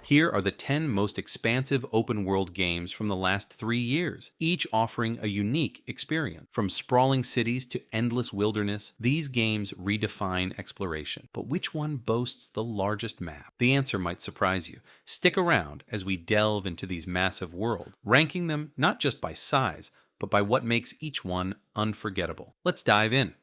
Here are the 10 most expansive open-world games from the last 3 years, each offering a unique experience. From sprawling cities to endless wilderness, these games redefine exploration. But which one boasts the largest map? The answer might surprise you. Stick around as we delve into these massive worlds, ranking them not just by size, but by what makes each one unforgettable. Let's dive in.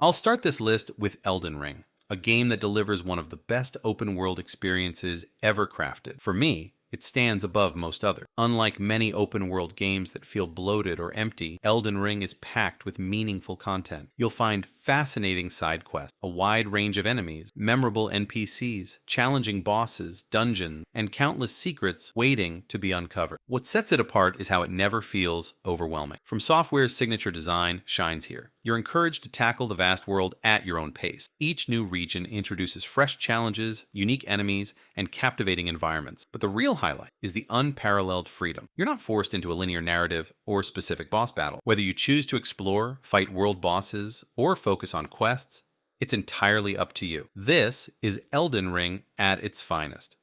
I'll start this list with Elden Ring, a game that delivers one of the best open-world experiences ever crafted. For me, it stands above most others. Unlike many open-world games that feel bloated or empty, Elden Ring is packed with meaningful content. You'll find fascinating side quests, a wide range of enemies, memorable NPCs, challenging bosses, dungeons, and countless secrets waiting to be uncovered. What sets it apart is how it never feels overwhelming. From Software's signature design shines here. You're encouraged to tackle the vast world at your own pace. Each new region introduces fresh challenges, unique enemies, and captivating environments. But the real highlight is the unparalleled freedom. You're not forced into a linear narrative or specific boss battle. Whether you choose to explore, fight world bosses, or focus on quests, it's entirely up to you. This is Elden Ring at its finest.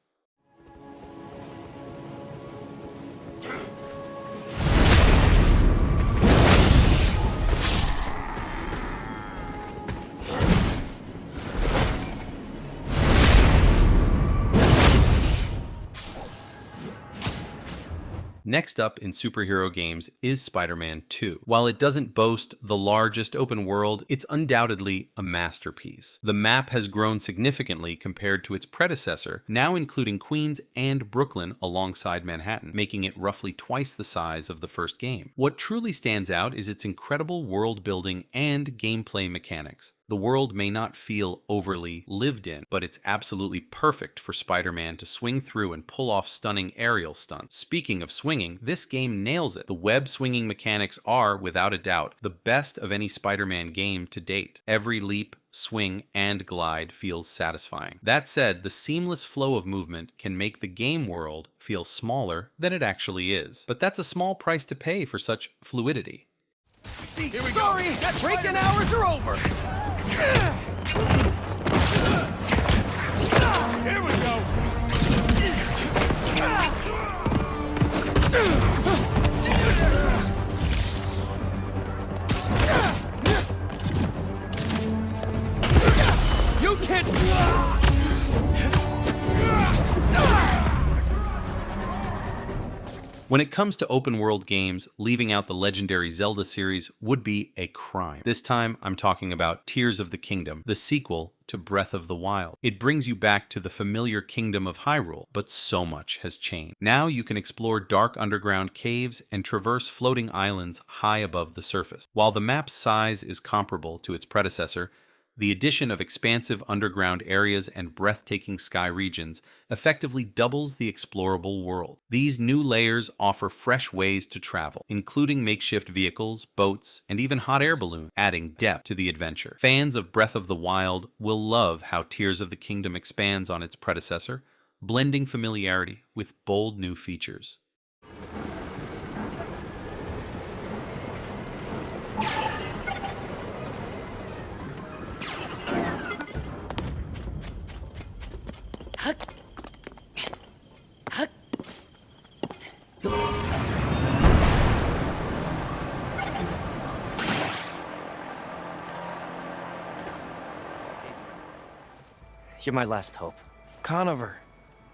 Next up in superhero games is Spider-Man 2. While it doesn't boast the largest open world, it's undoubtedly a masterpiece. The map has grown significantly compared to its predecessor, now including Queens and Brooklyn alongside Manhattan, making it roughly twice the size of the first game. What truly stands out is its incredible world building and gameplay mechanics. The world may not feel overly lived in, but it's absolutely perfect for Spider-Man to swing through and pull off stunning aerial stunts. Speaking of swinging, this game nails it. The web swinging mechanics are, without a doubt, the best of any Spider-Man game to date. Every leap, swing, and glide feels satisfying. That said, the seamless flow of movement can make the game world feel smaller than it actually is. But that's a small price to pay for such fluidity. Here we Sorry, go. Break-in hours are over. Here we go. You can't. When it comes to open-world games, leaving out the legendary Zelda series would be a crime. This time, I'm talking about Tears of the Kingdom, the sequel to Breath of the Wild. It brings you back to the familiar kingdom of Hyrule, but so much has changed. Now you can explore dark underground caves and traverse floating islands high above the surface. While the map's size is comparable to its predecessor, the addition of expansive underground areas and breathtaking sky regions effectively doubles the explorable world. These new layers offer fresh ways to travel, including makeshift vehicles, boats, and even hot air balloons, adding depth to the adventure. Fans of Breath of the Wild will love how Tears of the Kingdom expands on its predecessor, blending familiarity with bold new features. You're my last hope. Conover.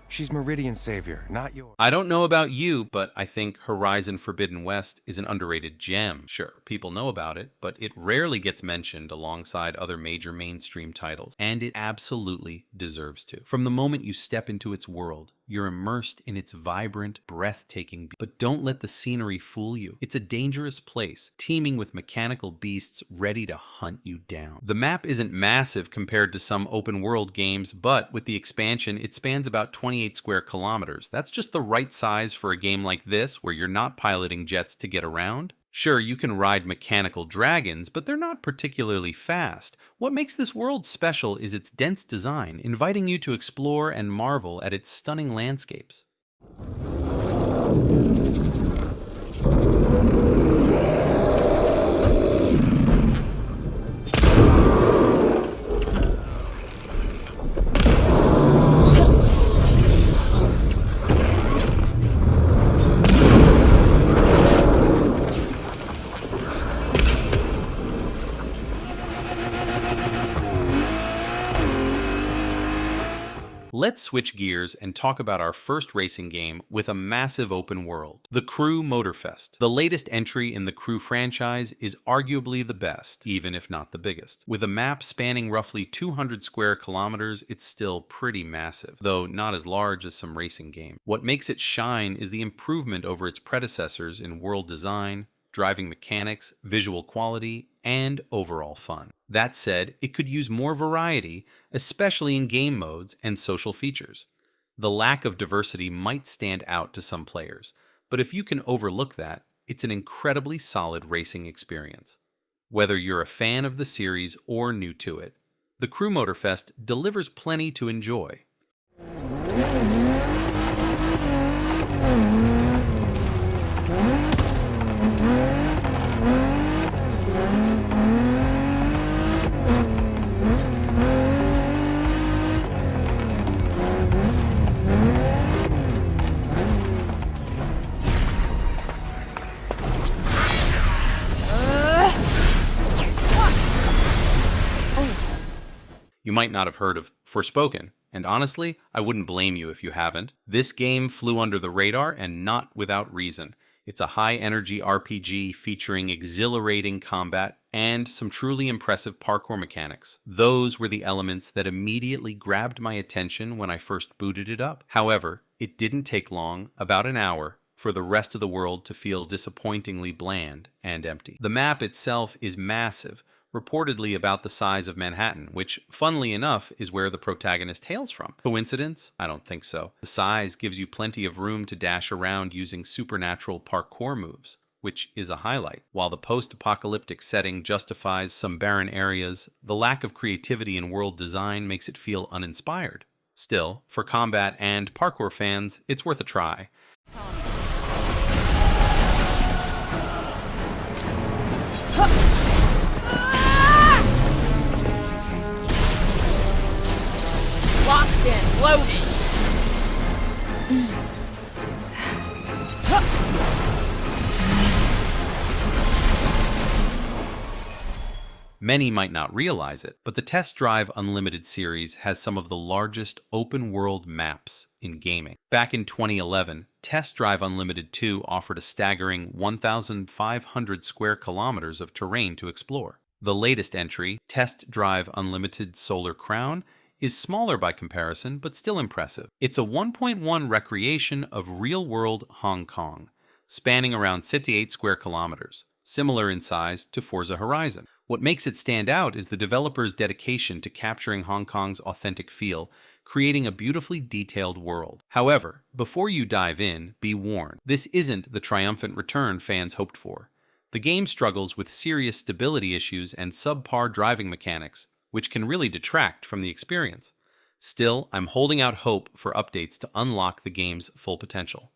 She's Meridian's savior, not yours. I don't know about you, but I think Horizon Forbidden West is an underrated gem. Sure, people know about it, but it rarely gets mentioned alongside other major mainstream titles, and it absolutely deserves to. From the moment you step into its world, you're immersed in its vibrant, breathtaking beauty. But don't let the scenery fool you. It's a dangerous place, teeming with mechanical beasts ready to hunt you down. The map isn't massive compared to some open-world games, but with the expansion, it spans about 28 square kilometers. That's just the right size for a game like this, where you're not piloting jets to get around. Sure, you can ride mechanical dragons, but they're not particularly fast. What makes this world special is its dense design, inviting you to explore and marvel at its stunning landscapes. Let's switch gears and talk about our first racing game with a massive open world, the Crew Motorfest. The latest entry in the Crew franchise is arguably the best, even if not the biggest. With a map spanning roughly 200 square kilometers, it's still pretty massive, though not as large as some racing games. What makes it shine is the improvement over its predecessors in world design, driving mechanics, visual quality, and overall fun. That said, it could use more variety, especially in game modes and social features. The lack of diversity might stand out to some players, but if you can overlook that, it's an incredibly solid racing experience. Whether you're a fan of the series or new to it, the Crew Motorfest delivers plenty to enjoy. You might not have heard of Forspoken, and honestly, I wouldn't blame you if you haven't. This game flew under the radar, and not without reason. It's a high-energy RPG featuring exhilarating combat and some truly impressive parkour mechanics. Those were the elements that immediately grabbed my attention when I first booted it up. However, it didn't take long, about an hour, for the rest of the world to feel disappointingly bland and empty. The map itself is massive, reportedly about the size of Manhattan, which, funnily enough, is where the protagonist hails from. Coincidence? I don't think so. The size gives you plenty of room to dash around using supernatural parkour moves, which is a highlight. While the post-apocalyptic setting justifies some barren areas, the lack of creativity in world design makes it feel uninspired. Still, for combat and parkour fans, it's worth a try. Locked in, loaded. Many might not realize it, but the Test Drive Unlimited series has some of the largest open-world maps in gaming. Back in 2011, Test Drive Unlimited 2 offered a staggering 1,500 square kilometers of terrain to explore. The latest entry, Test Drive Unlimited Solar Crown, is smaller by comparison, but still impressive. It's a 1.1 recreation of real-world Hong Kong, spanning around 68 square kilometers, similar in size to Forza Horizon. What makes it stand out is the developer's dedication to capturing Hong Kong's authentic feel, creating a beautifully detailed world. However, before you dive in, be warned, this isn't the triumphant return fans hoped for. The game struggles with serious stability issues and subpar driving mechanics, which can really detract from the experience. Still, I'm holding out hope for updates to unlock the game's full potential.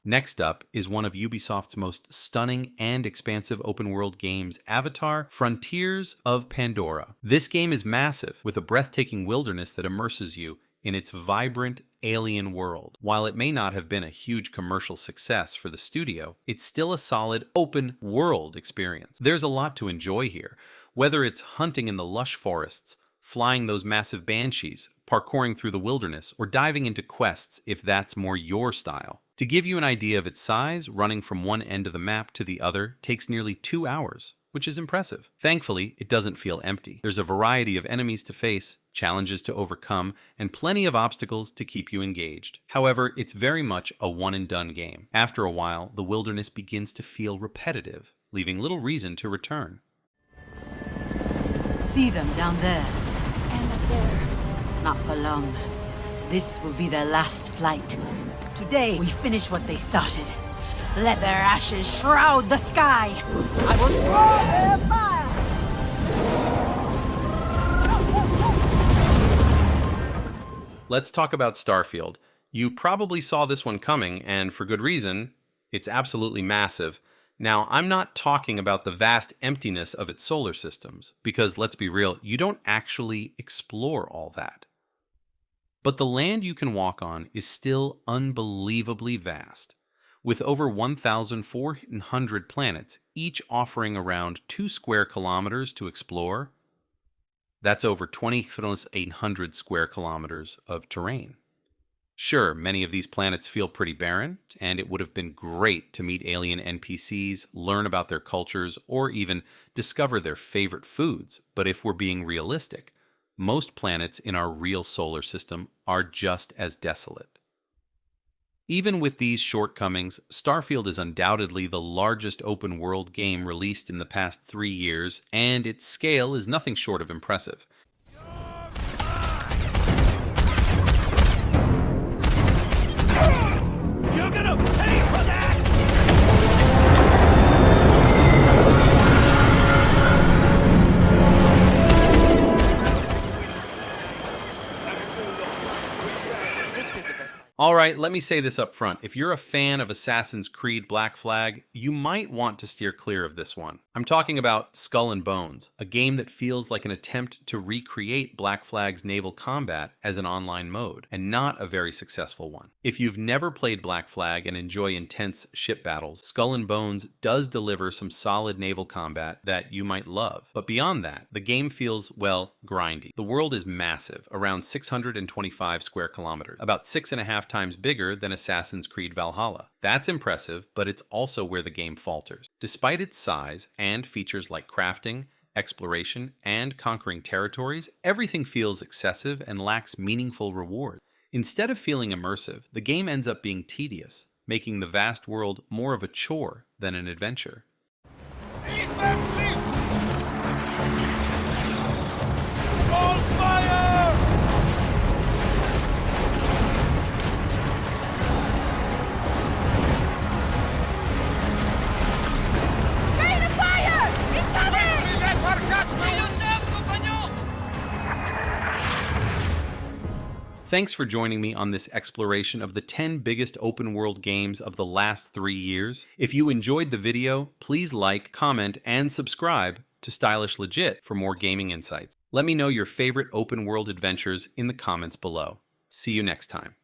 Next up is one of Ubisoft's most stunning and expansive open-world games, Avatar: Frontiers of Pandora. This game is massive, with a breathtaking wilderness that immerses you in its vibrant alien world. While it may not have been a huge commercial success for the studio, it's still a solid open-world experience. There's a lot to enjoy here, whether it's hunting in the lush forests, flying those massive banshees, parkouring through the wilderness, or diving into quests if that's more your style. To give you an idea of its size, running from one end of the map to the other takes nearly 2 hours, which is impressive. Thankfully, it doesn't feel empty. There's a variety of enemies to face, challenges to overcome, and plenty of obstacles to keep you engaged. However, it's very much a one-and-done game. After a while, the wilderness begins to feel repetitive, leaving little reason to return. See them down there. And up there. Not for long. This will be their last flight. Today, we finish what they started. Let their ashes shroud the sky. I will throw their fire. Let's talk about Starfield. You probably saw this one coming, and for good reason. It's absolutely massive. Now, I'm not talking about the vast emptiness of its solar systems, because let's be real, you don't actually explore all that. But the land you can walk on is still unbelievably vast, with over 1,400 planets, each offering around 2 square kilometers to explore. That's over 2,800 square kilometers of terrain. Sure, many of these planets feel pretty barren, and it would have been great to meet alien NPCs, learn about their cultures, or even discover their favorite foods. But if we're being realistic, most planets in our real solar system are just as desolate. Even with these shortcomings, Starfield is undoubtedly the largest open-world game released in the past 3 years, and its scale is nothing short of impressive. You're gonna pay for that! Alright, let me say this up front. If you're a fan of Assassin's Creed Black Flag, you might want to steer clear of this one. I'm talking about Skull and Bones, a game that feels like an attempt to recreate Black Flag's naval combat as an online mode, and not a very successful one. If you've never played Black Flag and enjoy intense ship battles, Skull and Bones does deliver some solid naval combat that you might love. But beyond that, the game feels, well, grindy. The world is massive, around 625 square kilometers, about 6.5 times bigger than Assassin's Creed Valhalla. That's impressive, but it's also where the game falters. Despite its size and features like crafting, exploration, and conquering territories, everything feels excessive and lacks meaningful rewards. Instead of feeling immersive, the game ends up being tedious, making the vast world more of a chore than an adventure. On fire! Rain of fire! Incoming! Thanks for joining me on this exploration of the 10 biggest open world games of the last 3 years. If you enjoyed the video, please like, comment, and subscribe to Stylish Legit for more gaming insights. Let me know your favorite open world adventures in the comments below. See you next time.